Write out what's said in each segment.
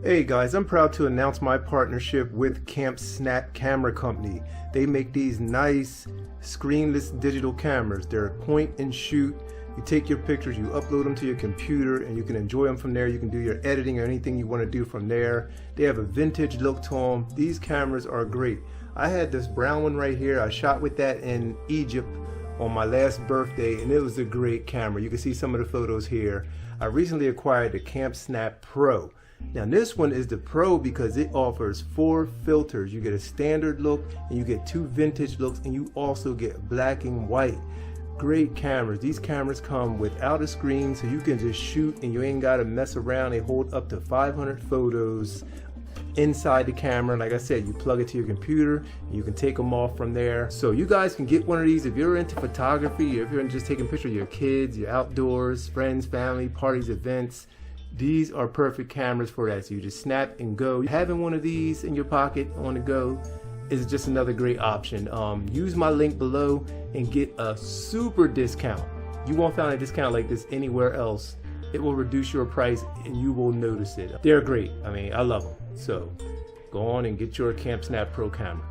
Hey guys, I'm proud to announce my partnership with Camp Snap Camera Company. They make these nice screenless digital cameras. They're point and shoot. You take your pictures, you upload them to your computer, and you can enjoy them from there. You can do your editing or anything you want to do from there. They have a vintage look to them. These cameras are great. I had this brown one right here. I shot with that in Egypt on my last birthday, and it was a great camera. You can see some of the photos here. I recently acquired the Camp Snap Pro. Now this one is the Pro because it offers 4 filters. You get a standard look and you get 2 vintage looks, and you also get black and white. Great cameras. These cameras come without a screen, so you can just shoot and you ain't got to mess around. They hold up to 500 photos inside the camera. Like I said, you plug it to your computer and you can take them off from there. So you guys can get one of these if you're into photography, if you're into just taking pictures of your kids, your outdoors, friends, family, parties, events. These are perfect cameras for that. So you just snap and go. Having one of these in your pocket on the go is just another great option. Use my link below and get a super discount. You won't find a discount like this anywhere else. It will reduce your price and you will notice it. They're great. I mean, I love them. So go on and get your Camp Snap Pro camera.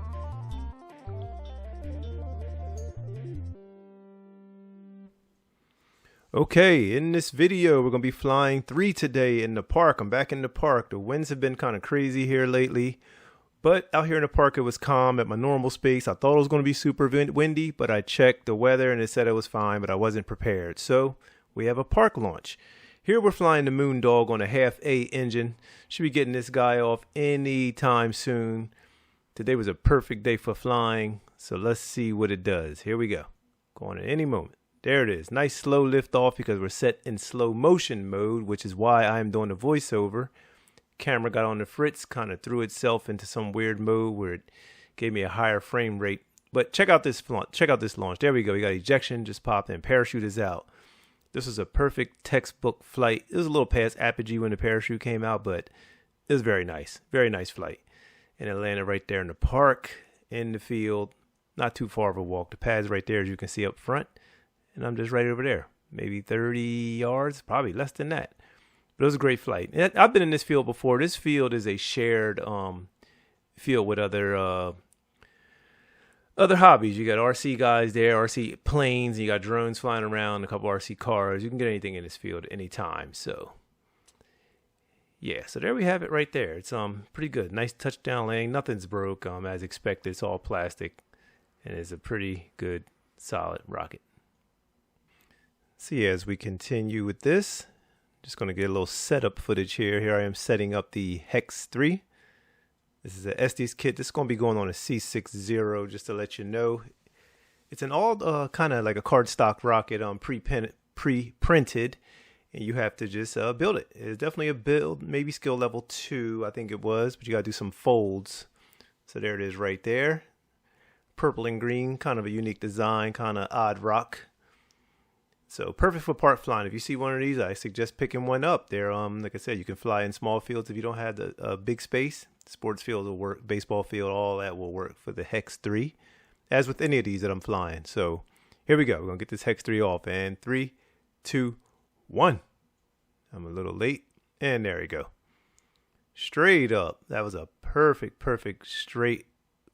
Okay, in this video, we're going to be flying 3 today in the park. I'm back in the park. The winds have been kind of crazy here lately, but out here in the park, it was calm at my normal space. I thought it was going to be super windy, but I checked the weather and it said it was fine, but I wasn't prepared. So we have a park launch. Here we're flying the Moondog on a half-A engine. Should be getting this guy off anytime soon. Today was a perfect day for flying, so let's see what it does. Here we go. Going at any moment. There it is. Nice slow lift off because we're set in slow motion mode, which is why I'm doing the voiceover. Camera got on the fritz, kind of threw itself into some weird mode where it gave me a higher frame rate. But check out this launch. There we go. We got ejection just popped in. Parachute is out. This was a perfect textbook flight. It was a little past apogee when the parachute came out, but it was very nice. Very nice flight. And it landed right there in the park, in the field. Not too far of a walk. The pad's right there, as you can see up front. And I'm just right over there, maybe 30 yards, probably less than that. But it was a great flight. And I've been in this field before. This field is a shared field with other hobbies. You got RC guys there, RC planes, and you got drones flying around, a couple RC cars. You can get anything in this field at any time. So yeah, so there we have it right there. It's pretty good. Nice touchdown landing. Nothing's broke as expected. It's all plastic, and it's a pretty good, solid rocket. See, as we continue with this, just going to get a little setup footage here. Here I am setting up the Hex 3. This is a Estes kit. This is going to be going on a C60, just to let you know. It's an all kind of like a cardstock rocket, pre-printed, and you have to just build it. It's definitely a build, maybe skill level 2, I think it was, but you got to do some folds. So there it is right there. Purple and green, kind of a unique design, kind of odd rock. So perfect for park flying. If you see one of these, I suggest picking one up. They're like I said, you can fly in small fields if you don't have the big space. Sports field will work, baseball field, all that will work for the Hex 3, as with any of these that I'm flying. So here we go. We're gonna get this Hex 3 off, and 3, 2, 1. I'm a little late, and there we go. Straight up. That was a perfect straight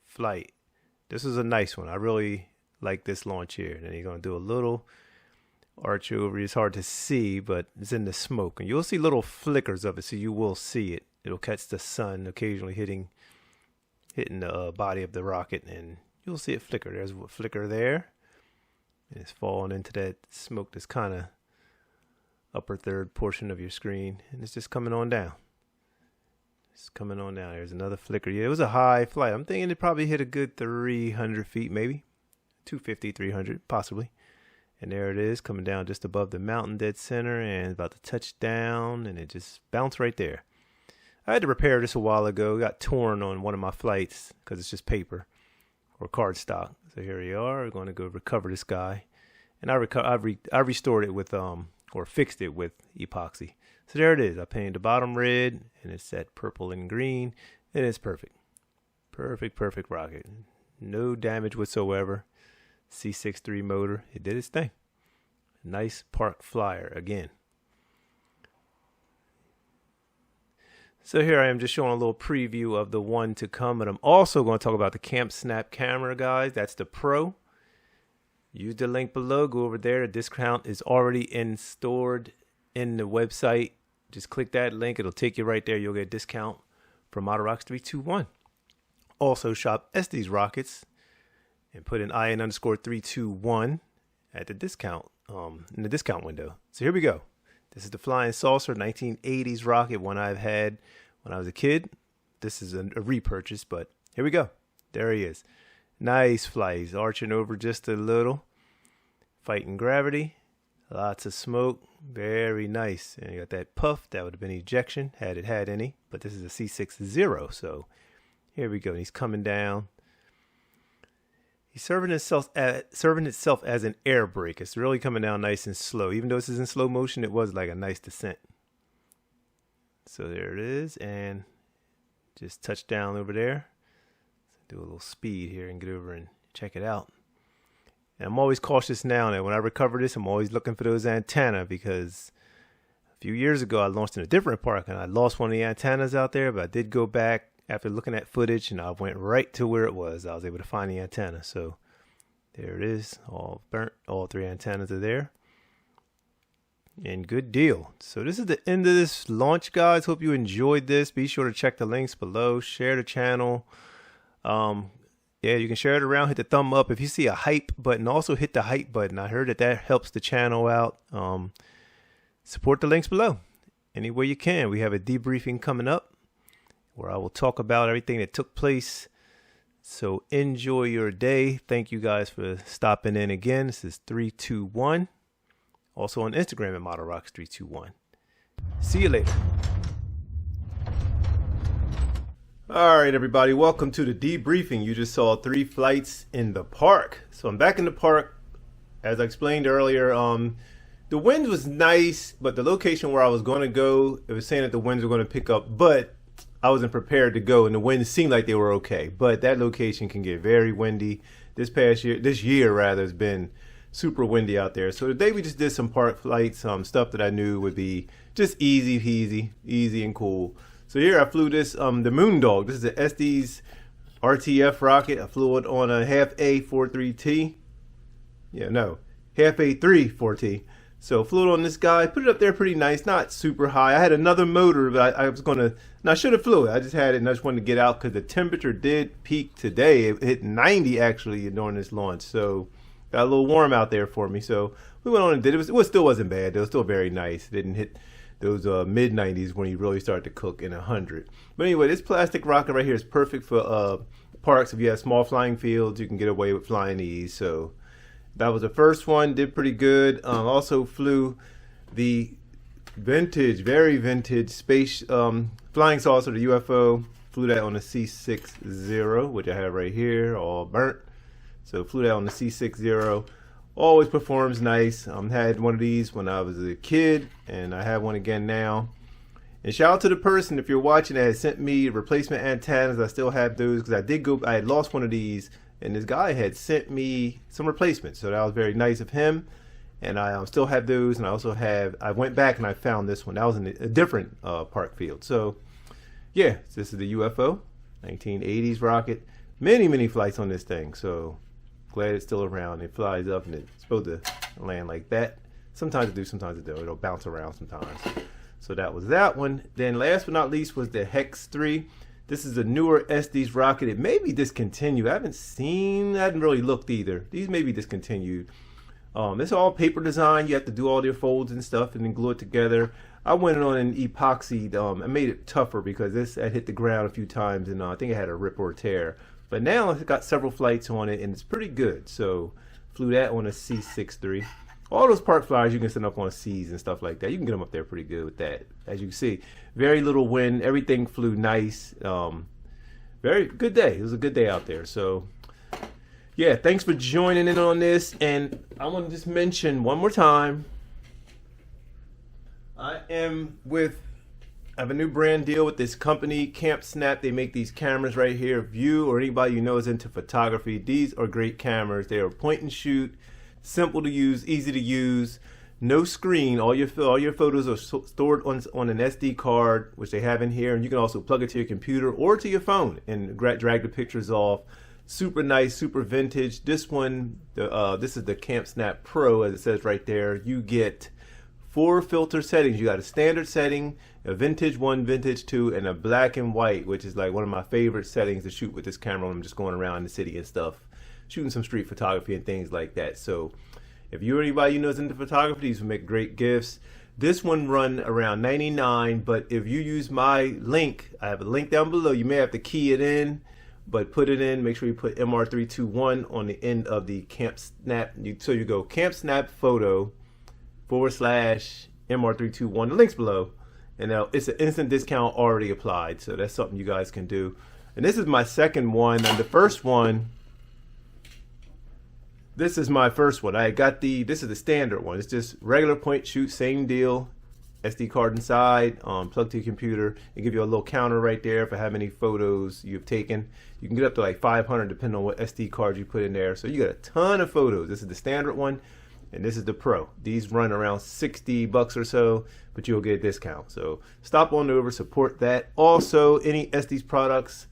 flight. This is a nice one. I really like this launch here. And then you're gonna do a little arch over. It's hard to see, but it's in the smoke, and you'll see little flickers of it, so you will see it. It'll catch the sun occasionally hitting the body of the rocket, and you'll see it flicker. There's a flicker there, and it's falling into that smoke that's kind of upper third portion of your screen, and it's just coming on down. It's coming on down. There's another flicker. Yeah, it was a high flight. I'm thinking it probably hit a good 300 feet, maybe 250, 300, possibly. And there it is, coming down just above the mountain dead center and about to touch down, and it just bounced right there. I had to repair this a while ago. It got torn on one of my flights because it's just paper or cardstock. So here we are. We're going to go recover this guy. And I restored it with, or fixed it with epoxy. So there it is. I painted the bottom red, and it's set purple and green, and it's perfect. Perfect rocket. No damage whatsoever. C63 motor, it did its thing. Nice park flyer again. So here I am just showing a little preview of the one to come, but I'm also going to talk about the Camp Snap camera, guys. That's the Pro. Use the link below. Go over there. The discount is already stored in the website. Just click that link. It'll take you right there. You'll get a discount from modelrockets 321. Also shop SD's Rockets and put in IN_321 at the discount in the discount window. So here we go. This is the Flying Saucer 1980s rocket, one I've had when I was a kid. This is a repurchase, but here we go. There he is. Nice flight. He's arching over just a little. Fighting gravity. Lots of smoke. Very nice. And you got that puff. That would have been ejection had it had any. But this is a C60. So here we go. He's coming down. He's serving itself as an air brake. It's really coming down nice and slow. Even though this is in slow motion, it was like a nice descent. So there it is. And just touch down over there. Do a little speed here and get over and check it out. And I'm always cautious now that when I recover this, I'm always looking for those antennas, because a few years ago I launched in a different park and I lost one of the antennas out there, but I did go back after looking at footage and I went right to where it was. I was able to find the antenna. So there it is, all burnt. All three antennas are there. And good deal. So this is the end of this launch, guys. Hope you enjoyed this. Be sure to check the links below. Share the channel. Yeah, you can share it around. Hit the thumb up. If you see a hype button, also hit the hype button. I heard that helps the channel out. Support the links below any way you can. We have a debriefing coming up where I will talk about everything that took place. So enjoy your day. Thank you guys for stopping in again. This is 321. Also on Instagram at modelrockets321. See you later. All right, everybody, welcome to the debriefing. You just saw 3 flights in the park. So I'm back in the park. As I explained earlier, the wind was nice, but the location where I was going to go, it was saying that the winds were going to pick up, but I wasn't prepared to go, and the winds seemed like they were okay. But that location can get very windy. This year has been super windy out there. So today we just did some park flights, stuff that I knew would be just easy peasy, easy and cool. So here I flew this, the Moondog. This is the SD's RTF rocket. I flew it on a half A43T. Yeah, no, half A34T. So flew it on this guy, put it up there pretty nice, not super high. I had another motor, but I was gonna, and I should have flew it. I just had it and I just wanted to get out because the temperature did peak today. It hit 90 actually during this launch. So got a little warm out there for me. So we went on and did it. It still wasn't bad. It was still very nice. It didn't hit those mid 90s when you really start to cook in 100. But anyway, this plastic rocket right here is perfect for parks. If you have small flying fields, you can get away with flying these. So that was the first one, did pretty good. Also flew the vintage, very vintage space flying saucer, the UFO. Flew that on the C60, which I have right here, all burnt. So flew that on the C60. Always performs nice. Had one of these when I was a kid, and I have one again now. And shout out to the person, if you're watching, that has sent me replacement antennas. I still have those because I had lost one of these, and this guy had sent me some replacements. So that was very nice of him. And I still have those, and I went back and I found this one. That was in a different park field. So yeah, this is the UFO, 1980s rocket. Many flights on this thing. So glad it's still around. It flies up and it's supposed to land like that. Sometimes it do, sometimes it don't. It'll bounce around sometimes. So that was that one. Then last but not least was the Hex 3. This is a newer SD's rocket. It may be discontinued. I hadn't really looked either. These may be discontinued. It's all paper design. You have to do all their folds and stuff and then glue it together. I went on an epoxy. I made it tougher because this had hit the ground a few times and I think it had a rip or tear. But now it's got several flights on it and it's pretty good. So flew that on a C63. All those park flyers you can send up on C's and stuff like that. You can get them up there pretty good with that. As you can see, very little wind. Everything flew nice. Very good day. It was a good day out there. So yeah, thanks for joining in on this. And I want to just mention one more time, I have a new brand deal with this company, Camp Snap. They make these cameras right here. If you or anybody you know is into photography, these are great cameras. They are point and shoot, simple to use, easy to use. no screen. All your photos are stored on an SD card, which they have in here, and you can also plug it to your computer or to your phone and drag the pictures off. Super nice, super vintage. This one, this is the Camp Snap Pro, as it says right there. You get 4 filter settings. You got a standard setting, a vintage 1, vintage 2, and a black and white, which is like one of my favorite settings to shoot with this camera when I'm just going around the city and stuff, shooting some street photography and things like that. So if you're anybody you know is into photography, these will make great gifts. This one run around $99, but if you use my link, I have a link down below. You may have to key it in, but put it in. Make sure you put MR321 on the end of the Camp Snap. So you go Camp Snap Photo / MR321. The link's below, and now it's an instant discount already applied. So that's something you guys can do. And this is my second one, and the first one. This is my first one. I got this is the standard one. It's just regular point shoot, same deal. SD card inside, plug to your computer. It give you a little counter right there for how many photos you've taken. You can get up to like 500 depending on what SD card you put in there. So you got a ton of photos. This is the standard one, and this is the Pro. These run around $60 or so, but you'll get a discount. So stop on over, support that. Also, any Estes products,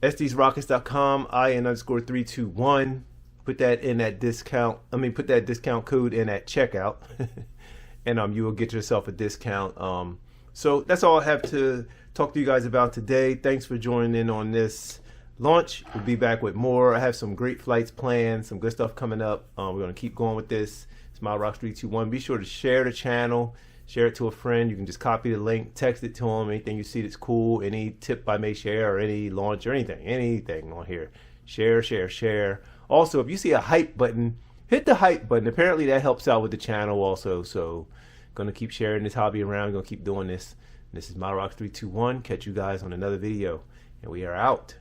modelrockets.com, IN_321. Put that in that discount. Put that discount code in at checkout, and you will get yourself a discount. So that's all I have to talk to you guys about today. Thanks for joining in on this launch. We'll be back with more. I have some great flights planned, some good stuff coming up. We're gonna keep going with this. It's modelrockets321. Be sure to share the channel. Share it to a friend. You can just copy the link, text it to them. Anything you see that's cool, any tip I may share, or any launch, or anything on here. Share, share, share. Also, if you see a hype button, hit the hype button. Apparently that helps out with the channel also. So gonna keep sharing this hobby around. Gonna keep doing this. This is modelrockets321. Catch you guys on another video, and we are out.